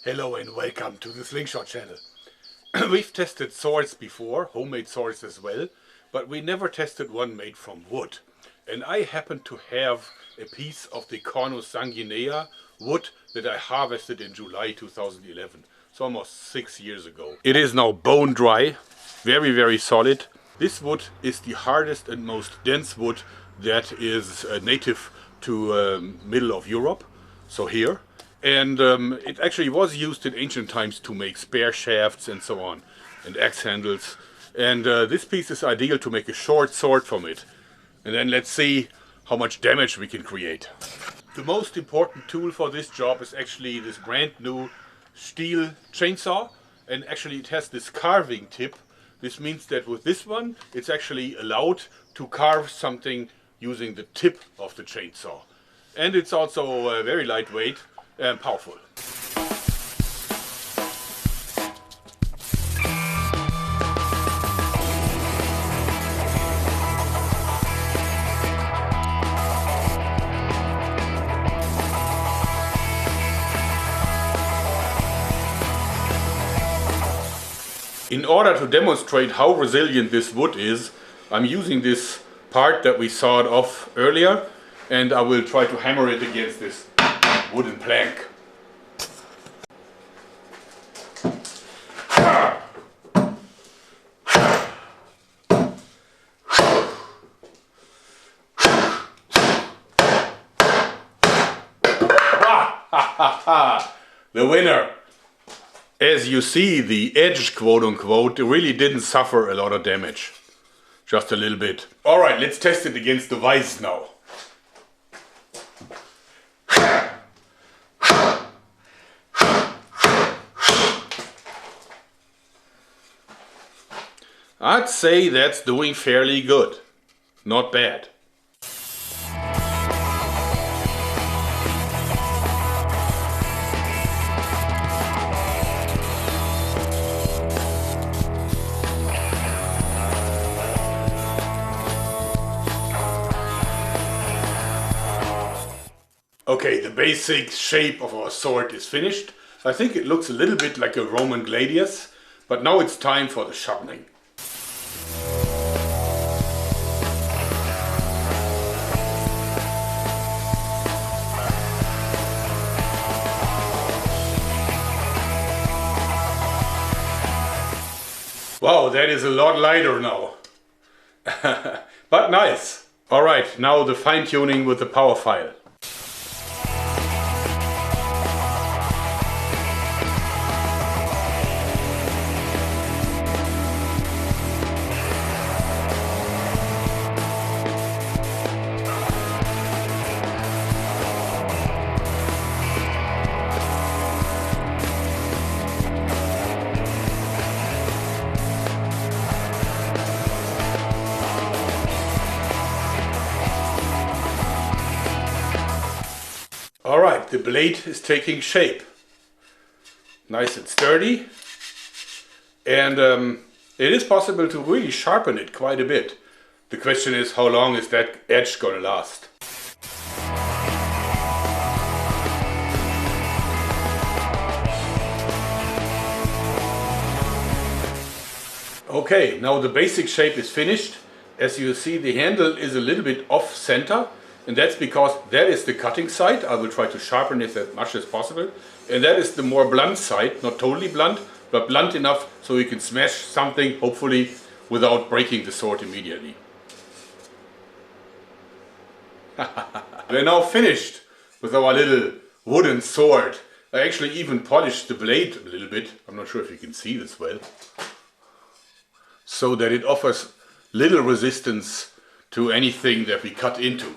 Hello and welcome to the Slingshot Channel. We've tested swords before, homemade swords as well, but we never tested one made from wood. And I happen to have a piece of the Cornus Sanguinea wood that I harvested in July 2011, so almost 6 years ago. It is now bone dry, very solid. This wood is the hardest and most dense wood that is native to middle of Europe, so here. And it actually was used in ancient times to make spear shafts and so on, and axe handles. And this piece is ideal to make a short sword from it. And then let's see how much damage we can create. The most important tool for this job is actually this brand new Stihl chainsaw. And actually it has this carving tip. This means that with this one it's actually allowed to carve something using the tip of the chainsaw. And it's also very lightweight and powerful. In order to demonstrate how resilient this wood is, I'm using this part that we sawed off earlier, and I will try to hammer it against this wooden plank. The winner! As you see, the edge, quote unquote, really didn't suffer a lot of damage. Just a little bit. Alright, let's test it against the vise now. I'd say that's doing fairly good. Not bad. Okay, the basic shape of our sword is finished. I think it looks a little bit like a Roman gladius, but now it's time for the sharpening. Wow, that is a lot lighter now. But nice. Alright, now the fine tuning with the power file. Alright, the blade is taking shape. Nice and sturdy. And it is possible to really sharpen it quite a bit. The question is, how long is that edge gonna last? Okay, now the basic shape is finished. As you see, the handle is a little bit off center. And that's because that is the cutting side. I will try to sharpen it as much as possible. And that is the more blunt side, not totally blunt, but blunt enough so you can smash something, hopefully, without breaking the sword immediately. We're now finished with our little wooden sword. I actually even polished the blade a little bit. I'm not sure if you can see this well. So that it offers little resistance to anything that we cut into.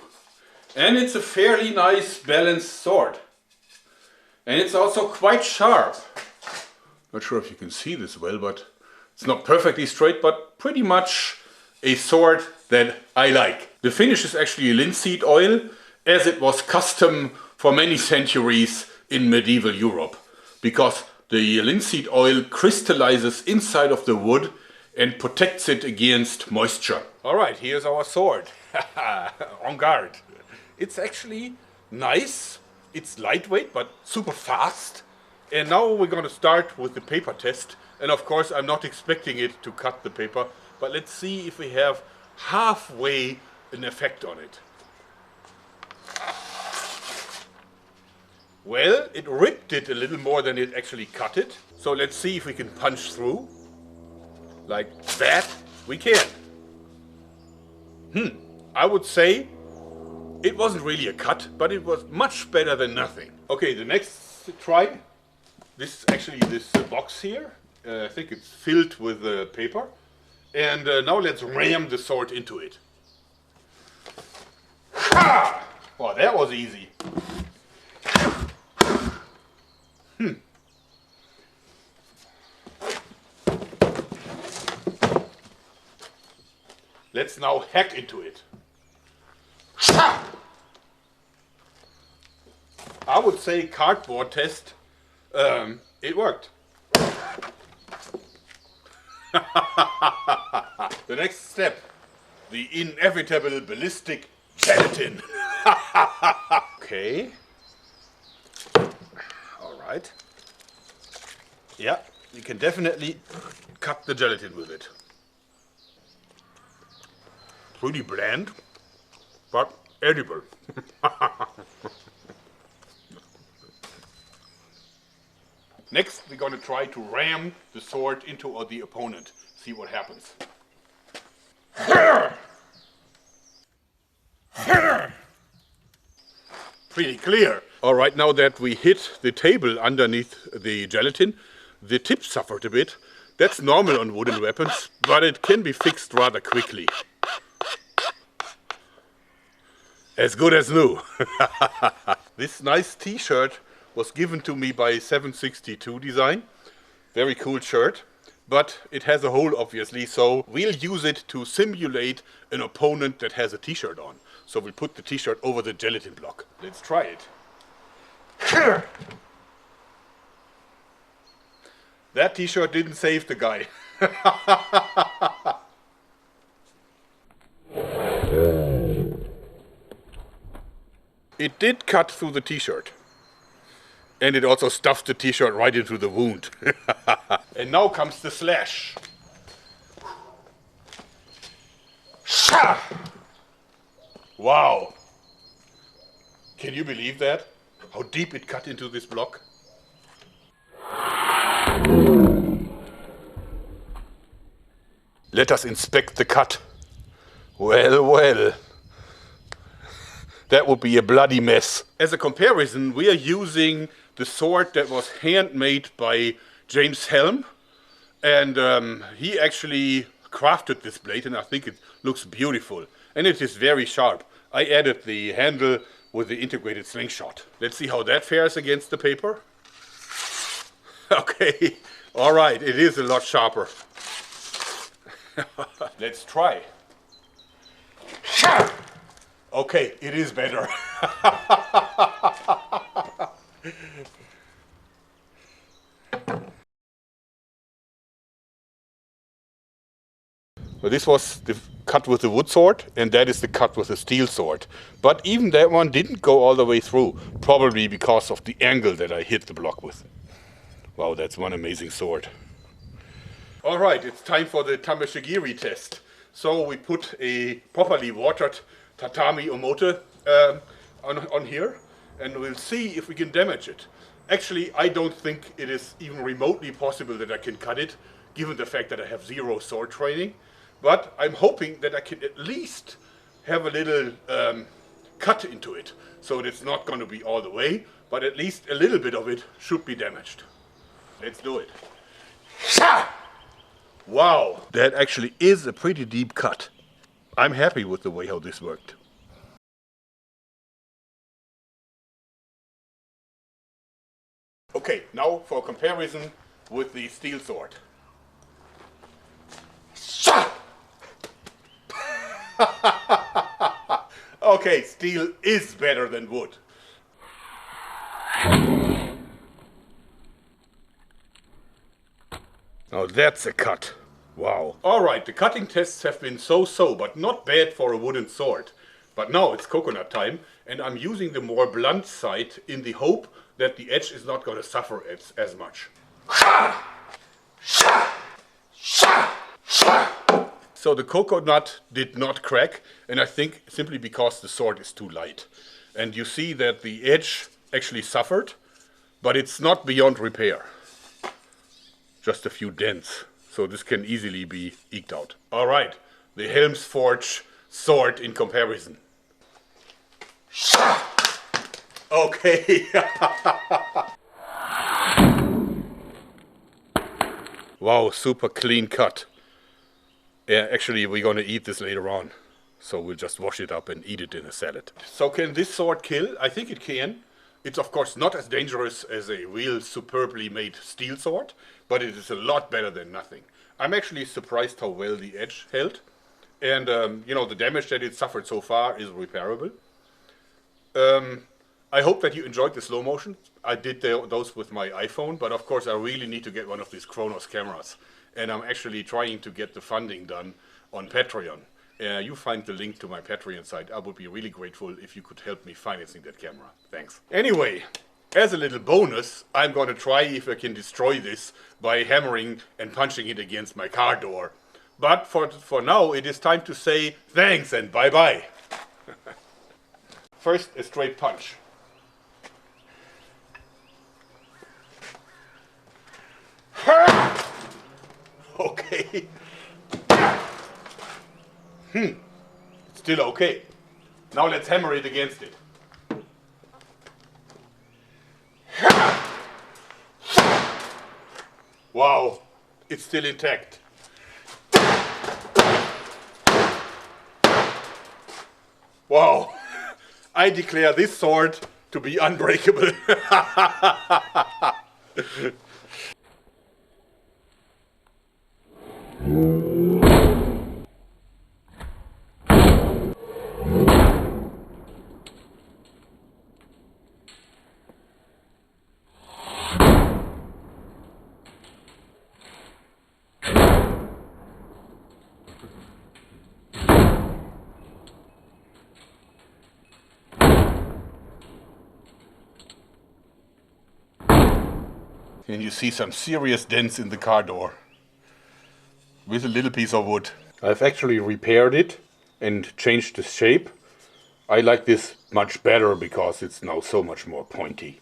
And it's a fairly nice balanced sword. And it's also quite sharp. Not sure if you can see this well, but it's not perfectly straight, but pretty much a sword that I like. The finish is actually linseed oil, as it was custom for many centuries in medieval Europe. Because the linseed oil crystallizes inside of the wood and protects it against moisture. Alright, here's our sword. En garde. It's actually nice, it's lightweight but super fast. And now we're going to start with the paper test. And of course I'm not expecting it to cut the paper, but let's see if we have halfway an effect on it. Well, it ripped it a little more than it actually cut it. So let's see if we can punch through. Like that, we can. I would say it wasn't really a cut, but it was much better than nothing. Okay, the next try. This is actually this box here. I think it's filled with paper. And now let's ram the sword into it. Ha! Well, that was easy. Let's now hack into it. I would say cardboard test. It worked. The next step, the inevitable ballistic gelatin. Okay. All right. Yeah, you can definitely cut the gelatin with it. Pretty bland, but edible. Next, we're going to try to ram the sword into the opponent. See what happens. Pretty clear. All right, now that we hit the table underneath the gelatin, the tip suffered a bit. That's normal on wooden weapons, but it can be fixed rather quickly. As good as new. This nice t-shirt was given to me by 762 Design. Very cool shirt, but it has a hole obviously, so we'll use it to simulate an opponent that has a t-shirt on. So we'll put the t-shirt over the gelatin block. Let's try it. That t-shirt didn't save the guy. It did cut through the t-shirt. And it also stuffed the t-shirt right into the wound. And now comes the slash. Wow. Can you believe that? How deep it cut into this block? Let us inspect the cut. Well, well. That would be a bloody mess. As a comparison, we are using the sword that was handmade by James Helm. And he actually crafted this blade, and I think it looks beautiful. And it is very sharp. I added the handle with the integrated slingshot. Let's see how that fares against the paper. Okay, all right, it is a lot sharper. Let's try. Okay, it is better. Well, this was the cut with the wood sword, and that is the cut with the steel sword. But even that one didn't go all the way through, probably because of the angle that I hit the block with. Wow, that's one amazing sword. All right, it's time for the Tameshigiri test. So we put a properly watered tatami omote on here, and we'll see if we can damage it. Actually, I don't think it is even remotely possible that I can cut it, given the fact that I have zero sword training. But I'm hoping that I can at least have a little cut into it, so it's not going to be all the way, but at least a little bit of it should be damaged. Let's do it. Wow, that actually is a pretty deep cut. I'm happy with the way how this worked. Okay, now for comparison with the steel sword. Okay, steel is better than wood. Now that's a cut. Wow. Alright, the cutting tests have been so-so, but not bad for a wooden sword. But now it's coconut time, and I'm using the more blunt side in the hope that the edge is not going to suffer as much. So the coconut did not crack, and I think simply because the sword is too light. And you see that the edge actually suffered, but it's not beyond repair. Just a few dents, so this can easily be eked out. Alright, the Helmsforge sword in comparison. Okay. Wow, super clean cut. Yeah, actually we're gonna eat this later on. So we'll just wash it up and eat it in a salad. So can this sword kill? I think it can. It's of course not as dangerous as a real superbly made steel sword, but it is a lot better than nothing. I'm actually surprised how well the edge held. And you know, the damage that it suffered so far is repairable. I hope that you enjoyed the slow motion. I did those with my iPhone, but of course I really need to get one of these Cornus cameras. And I'm actually trying to get the funding done on Patreon. You find the link to my Patreon site. I would be really grateful if you could help me financing that camera. Thanks. Anyway, as a little bonus, I'm going to try if I can destroy this by hammering and punching it against my car door. But for now, it is time to say thanks and bye-bye. First, a straight punch. Okay. It's still okay. Now let's hammer it against it. Wow, it's still intact. Wow, I declare this sword to be unbreakable. And you see some serious dents in the car door with a little piece of wood. I've actually repaired it and changed the shape. I like this much better because it's now so much more pointy.